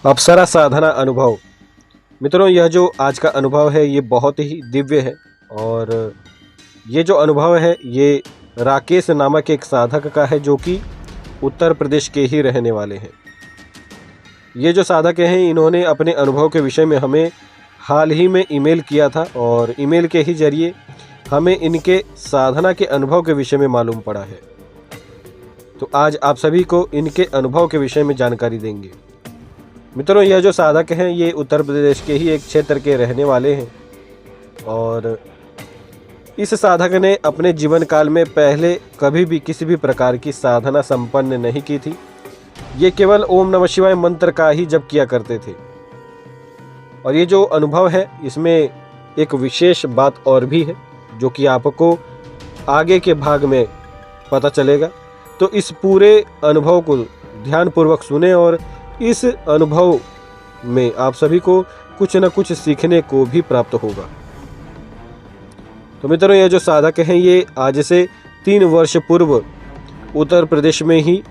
अप्सरा साधना अनुभव। मित्रों, यह जो आज का अनुभव है ये बहुत ही दिव्य है। और ये जो अनुभव है ये राकेश नामक एक साधक का है जो कि उत्तर प्रदेश के ही रहने वाले हैं। ये जो साधक हैं इन्होंने अपने अनुभव के विषय में हमें हाल ही में ईमेल किया था और ईमेल के ही जरिए हमें इनके साधना के अनुभव के विषय में मालूम पड़ा है। तो आज आप सभी को इनके अनुभव के विषय में जानकारी देंगे। मित्रों, यह जो साधक हैं ये उत्तर प्रदेश के ही एक क्षेत्र के रहने वाले हैं और इस साधक ने अपने जीवन काल में पहले कभी भी किसी भी प्रकार की साधना संपन्न नहीं की थी। ये केवल ओम नमः शिवाय मंत्र का ही जप किया करते थे। और ये जो अनुभव है इसमें एक विशेष बात और भी है जो कि आपको आगे के भाग में पता चलेगा। तो इस पूरे अनुभव को ध्यानपूर्वक सुने और इस अनुभव में आप सभी को कुछ न कुछ सीखने को भी प्राप्त होगा। तो मित्रों, ये जो साधक हैं ये आज से 3 वर्ष पूर्व उत्तर प्रदेश में ही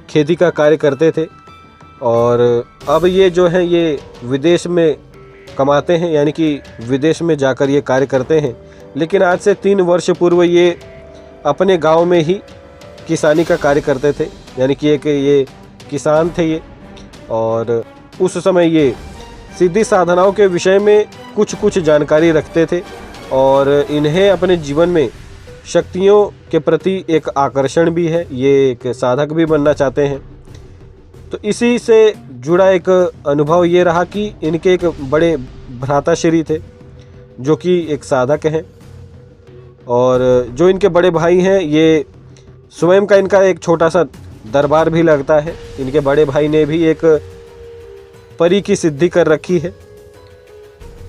खेती का कार्य करते थे और अब ये जो है ये विदेश में कमाते हैं, यानी कि विदेश में जाकर ये कार्य करते हैं। लेकिन आज से 3 वर्ष पूर्व ये अपने गांव में ही किसानी का कार्य करते थे, यानी कि एक ये किसान थे ये। और उस समय ये सिद्धि साधनाओं के विषय में कुछ जानकारी रखते थे और इन्हें अपने जीवन में शक्तियों के प्रति एक आकर्षण भी है। ये एक साधक भी बनना चाहते हैं। तो इसी से जुड़ा एक अनुभव ये रहा कि इनके एक बड़े भ्राताश्री थे जो कि एक साधक हैं और जो इनके बड़े भाई हैं ये स्वयं का इनका एक छोटा सा दरबार भी लगता है। इनके बड़े भाई ने भी एक परी की सिद्धि कर रखी है।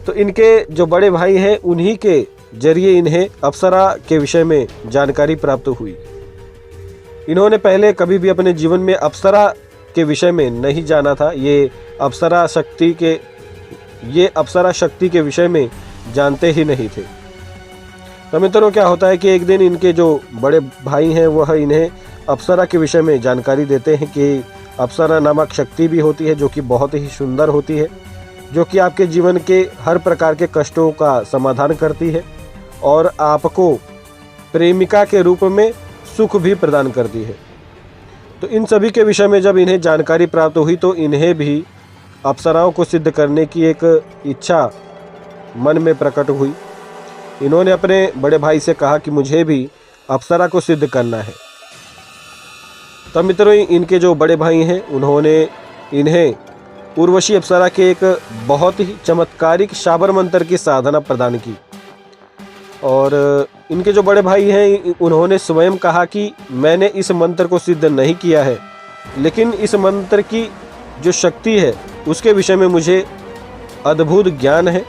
तो इनके जो बड़े भाई हैं उन्हीं के जरिए इन्हें अप्सरा के विषय में जानकारी प्राप्त हुई। इन्होंने पहले कभी भी अपने जीवन में अप्सरा के विषय में नहीं जाना था। ये अप्सरा शक्ति के विषय में जानते ही नहीं थे। तो मित्रों, क्या होता है कि एक दिन इनके जो बड़े भाई हैं वह इन्हें अप्सरा के विषय में जानकारी देते हैं कि अप्सरा नामक शक्ति भी होती है जो कि बहुत ही सुंदर होती है, जो कि आपके जीवन के हर प्रकार के कष्टों का समाधान करती है और आपको प्रेमिका के रूप में सुख भी प्रदान करती है। तो इन सभी के विषय में जब इन्हें जानकारी प्राप्त हुई तो इन्हें भी अप्सराओं को सिद्ध करने की एक इच्छा मन में प्रकट हुई। इन्होंने अपने बड़े भाई से कहा कि मुझे भी अप्सरा को सिद्ध करना है। तब मित्रों, इनके जो बड़े भाई हैं उन्होंने इन्हें उर्वशी अप्सरा के एक बहुत ही चमत्कारिक शाबर मंत्र की साधना प्रदान की। और इनके जो बड़े भाई हैं उन्होंने स्वयं कहा कि मैंने इस मंत्र को सिद्ध नहीं किया है, लेकिन इस मंत्र की जो शक्ति है उसके विषय में मुझे अद्भुत ज्ञान है।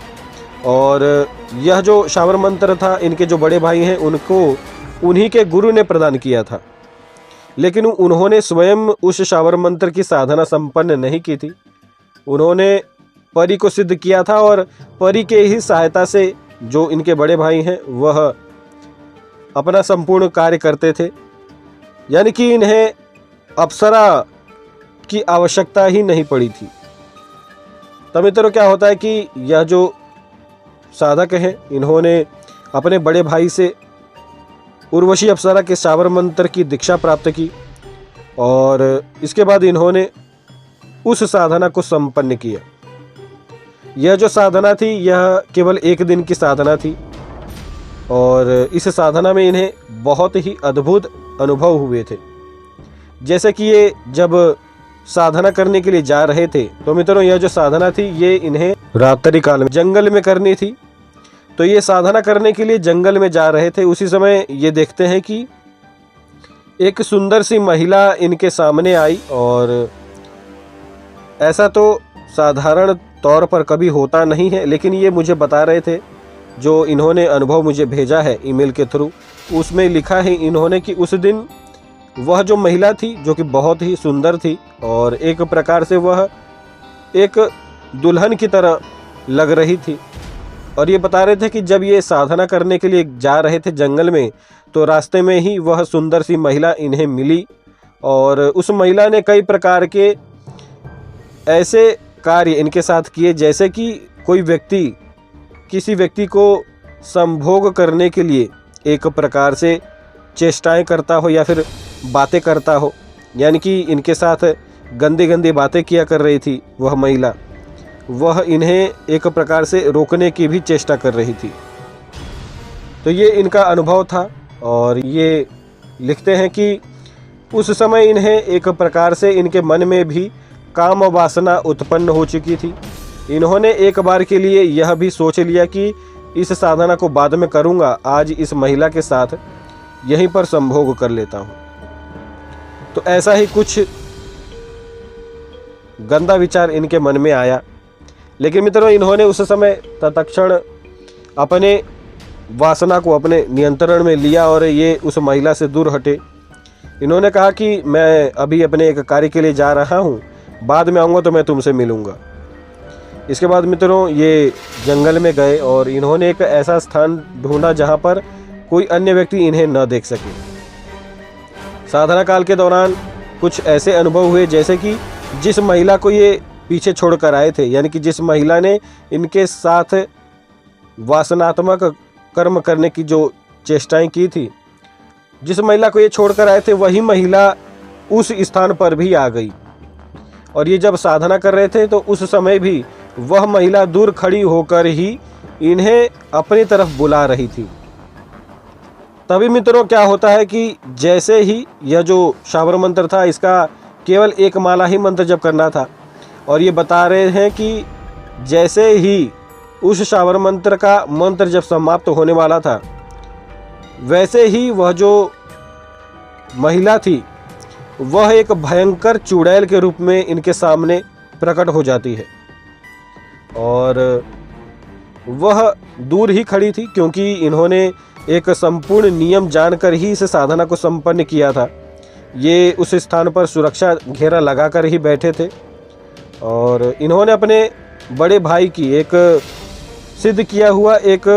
और यह जो शाबर मंत्र था इनके जो बड़े भाई हैं उनको उन्हीं के गुरु ने प्रदान किया था, लेकिन उन्होंने स्वयं उस शाबर मंत्र की साधना संपन्न नहीं की थी। उन्होंने परी को सिद्ध किया था और परी के ही सहायता से जो इनके बड़े भाई हैं वह अपना संपूर्ण कार्य करते थे, यानी कि इन्हें अप्सरा की आवश्यकता ही नहीं पड़ी थी। तब मित्रों, क्या होता है कि यह जो साधक हैं इन्होंने अपने बड़े भाई से उर्वशी अप्सरा के शाबर मंत्र की दीक्षा प्राप्त की और इसके बाद इन्होंने उस साधना को संपन्न किया। यह जो साधना थी यह केवल 1 दिन की साधना थी और इस साधना में इन्हें बहुत ही अद्भुत अनुभव हुए थे। जैसे कि ये जब साधना करने के लिए जा रहे थे तो मित्रों, यह जो साधना थी ये इन्हें रात्रि काल में जंगल में करनी थी। तो ये साधना करने के लिए जंगल में जा रहे थे। उसी समय ये देखते हैं कि एक सुंदर सी महिला इनके सामने आई और ऐसा तो साधारण तौर पर कभी होता नहीं है, लेकिन ये मुझे बता रहे थे, जो इन्होंने अनुभव मुझे भेजा है ईमेल के थ्रू, उसमें लिखा है इन्होंने कि उस दिन वह जो महिला थी जो कि बहुत ही सुंदर थी और एक प्रकार से वह एक दुल्हन की तरह लग रही थी। और ये बता रहे थे कि जब ये साधना करने के लिए जा रहे थे जंगल में तो रास्ते में ही वह सुंदर सी महिला इन्हें मिली और उस महिला ने कई प्रकार के ऐसे कार्य इनके साथ किए, जैसे कि कोई व्यक्ति किसी व्यक्ति को संभोग करने के लिए एक प्रकार से चेष्टाएं करता हो या फिर बातें करता हो। यानी कि इनके साथ गंदी गंदी बातें किया कर रही थी वह महिला, वह इन्हें एक प्रकार से रोकने की भी चेष्टा कर रही थी। तो ये इनका अनुभव था और ये लिखते हैं कि उस समय इन्हें एक प्रकार से इनके मन में भी काम वासना उत्पन्न हो चुकी थी। इन्होंने एक बार के लिए यह भी सोच लिया कि इस साधना को बाद में करूँगा, आज इस महिला के साथ यहीं पर संभोग कर लेता हूँ। तो ऐसा ही कुछ गंदा विचार इनके मन में आया, लेकिन मित्रों इन्होंने उस समय तत्क्षण अपने वासना को अपने नियंत्रण में लिया और ये उस महिला से दूर हटे। इन्होंने कहा कि मैं अभी अपने एक कार्य के लिए जा रहा हूँ, बाद में आऊँगा तो मैं तुमसे मिलूँगा। इसके बाद मित्रों ये जंगल में गए और इन्होंने एक ऐसा स्थान ढूंढा जहाँ पर कोई अन्य व्यक्ति इन्हें न देख सके। साधना काल के दौरान कुछ ऐसे अनुभव हुए जैसे कि जिस महिला को ये पीछे छोड़कर आए थे, यानी कि जिस महिला ने इनके साथ वासनात्मक कर्म करने की जो चेष्टाएं की थी, जिस महिला को ये छोड़कर आए थे वही महिला उस स्थान पर भी आ गई। और ये जब साधना कर रहे थे तो उस समय भी वह महिला दूर खड़ी होकर ही इन्हें अपनी तरफ बुला रही थी। तभी मित्रों क्या होता है कि जैसे ही यह जो शाबर मंत्र था, इसका केवल एक माला ही मंत्र जप करना था, और ये बता रहे हैं कि जैसे ही उस शाबर मंत्र का मंत्र जब समाप्त होने वाला था, वैसे ही वह जो महिला थी वह एक भयंकर चुड़ैल के रूप में इनके सामने प्रकट हो जाती है। और वह दूर ही खड़ी थी, क्योंकि इन्होंने एक संपूर्ण नियम जानकर ही इस साधना को संपन्न किया था। ये उस स्थान पर सुरक्षा घेरा लगाकर ही बैठे थे और इन्होंने अपने बड़े भाई की एक सिद्ध किया हुआ एक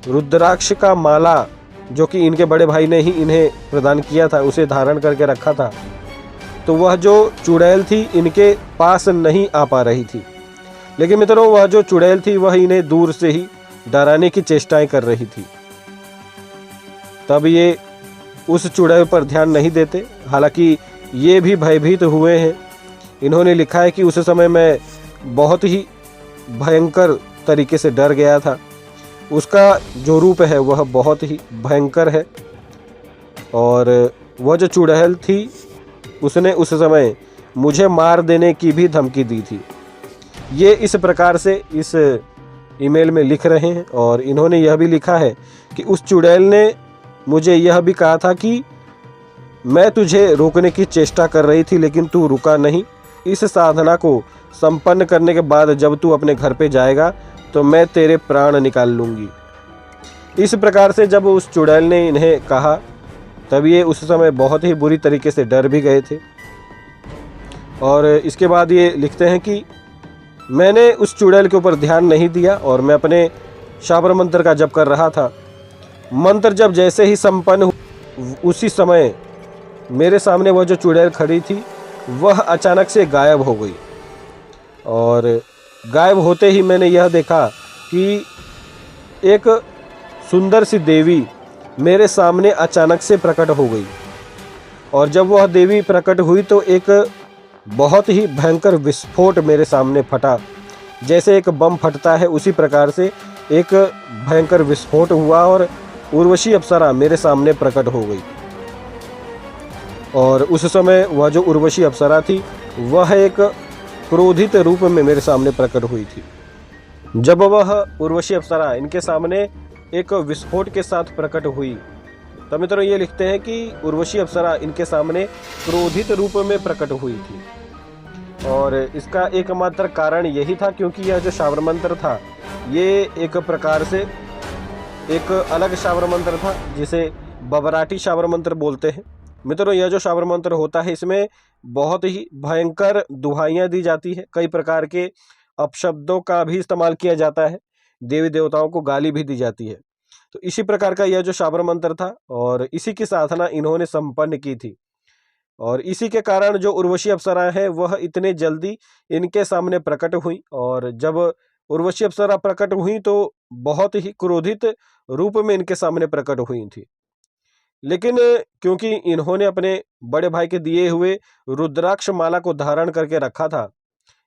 रुद्राक्ष का माला, जो कि इनके बड़े भाई ने ही इन्हें प्रदान किया था, उसे धारण करके रखा था। तो वह जो चुड़ैल थी इनके पास नहीं आ पा रही थी, लेकिन मित्रों वह जो चुड़ैल थी वह इन्हें दूर से ही डराने की चेष्टाएं कर रही थी। तब ये उस चुड़ैल पर ध्यान नहीं देते, हालांकि ये भी भयभीत हुए हैं। इन्होंने लिखा है कि उस समय मैं बहुत ही भयंकर तरीके से डर गया था। उसका जो रूप है वह बहुत ही भयंकर है और वह जो चुड़ैल थी उसने उस समय मुझे मार देने की भी धमकी दी थी। ये इस प्रकार से इस ईमेल में लिख रहे हैं और इन्होंने यह भी लिखा है कि उस चुड़ैल ने मुझे यह भी कहा था कि मैं तुझे रोकने की चेष्टा कर रही थी लेकिन तू रुका नहीं। इस साधना को संपन्न करने के बाद जब तू अपने घर पे जाएगा तो मैं तेरे प्राण निकाल लूँगी। इस प्रकार से जब उस चुड़ैल ने इन्हें कहा तब ये उस समय बहुत ही बुरी तरीके से डर भी गए थे। और इसके बाद ये लिखते हैं कि मैंने उस चुड़ैल के ऊपर ध्यान नहीं दिया और मैं अपने शाबर मंत्र का जप कर रहा था। मंत्र जब जैसे ही संपन्न उसी समय मेरे सामने वह जो चुड़ैल खड़ी थी वह अचानक से गायब हो गई और गायब होते ही मैंने यह देखा कि एक सुंदर सी देवी मेरे सामने अचानक से प्रकट हो गई। और जब वह देवी प्रकट हुई तो एक बहुत ही भयंकर विस्फोट मेरे सामने फटा। जैसे एक बम फटता है उसी प्रकार से एक भयंकर विस्फोट हुआ और उर्वशी अप्सरा मेरे सामने प्रकट हो गई। और उस समय वह जो उर्वशी अप्सरा थी वह एक क्रोधित रूप में मेरे सामने प्रकट हुई थी। जब वह उर्वशी अप्सरा इनके सामने एक विस्फोट के साथ प्रकट हुई तब मित्रों ये लिखते हैं कि उर्वशी अप्सरा इनके सामने क्रोधित रूप में प्रकट हुई थी। और इसका एकमात्र कारण यही था क्योंकि यह जो शाबर मंत्र था ये एक प्रकार से एक अलग शाबर मंत्र था जिसे बबराटी शाबर मंत्र बोलते हैं। मित्रों यह जो शाबर मंत्र होता है इसमें बहुत ही भयंकर दुहाइयाँ दी जाती है, कई प्रकार के अपशब्दों का भी इस्तेमाल किया जाता है, देवी देवताओं को गाली भी दी जाती है। तो इसी प्रकार का यह जो शाबर मंत्र था और इसी की साधना इन्होंने संपन्न की थी। और इसी के कारण जो उर्वशी अप्सरा है वह इतने जल्दी इनके सामने प्रकट हुई। और जब उर्वशी अप्सरा प्रकट हुई तो बहुत ही क्रोधित रूप में इनके सामने प्रकट हुई थी। लेकिन क्योंकि इन्होंने अपने बड़े भाई के दिए हुए रुद्राक्ष माला को धारण करके रखा था,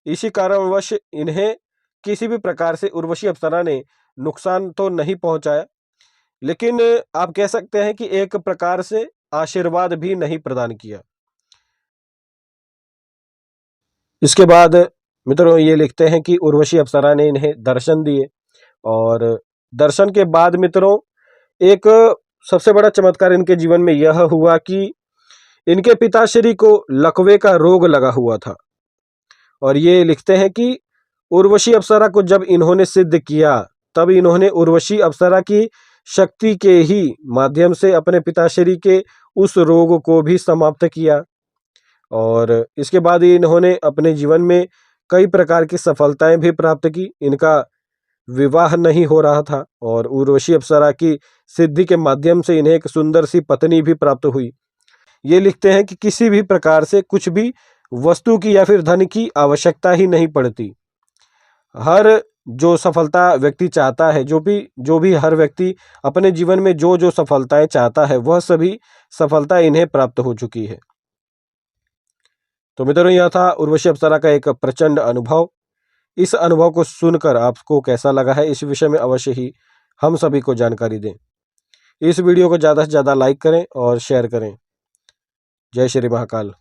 इसी कारणवश इन्हें किसी भी प्रकार से उर्वशी अप्सरा ने नुकसान तो नहीं पहुंचाया, लेकिन आप कह सकते हैं कि एक प्रकार से आशीर्वाद भी नहीं प्रदान किया। इसके बाद मित्रों ये लिखते हैं कि उर्वशी अप्सरा ने इन्हें दर्शन दिए, और दर्शन के बाद मित्रों एक सबसे बड़ा चमत्कार इनके जीवन में यह हुआ कि इनके पिताश्री को लकवे का रोग लगा हुआ था। और ये लिखते हैं कि उर्वशी अप्सरा को जब इन्होंने सिद्ध किया, तब इन्होंने उर्वशी अप्सरा की शक्ति के ही माध्यम से अपने पिताश्री के उस रोग को भी समाप्त किया। और इसके बाद इन्होंने अपने जीवन में कई प्रकार की सफलताएं भी प्राप्त की। इनका विवाह नहीं हो रहा था और उर्वशी अप्सरा की सिद्धि के माध्यम से इन्हें एक सुंदर सी पत्नी भी प्राप्त हुई। ये लिखते हैं कि किसी भी प्रकार से कुछ भी वस्तु की या फिर धन की आवश्यकता ही नहीं पड़ती। हर जो सफलता व्यक्ति चाहता है, जो भी हर व्यक्ति अपने जीवन में जो जो सफलताएं चाहता है, वह सभी सफलता इन्हें प्राप्त हो चुकी है। तो मित्रों, यह था उर्वशी अप्सरा का एक प्रचंड अनुभव। इस अनुभव को सुनकर आपको कैसा लगा है, इस विषय में अवश्य ही हम सभी को जानकारी दें। इस वीडियो को ज़्यादा से ज़्यादा लाइक करें और शेयर करें। जय श्री महाकाल।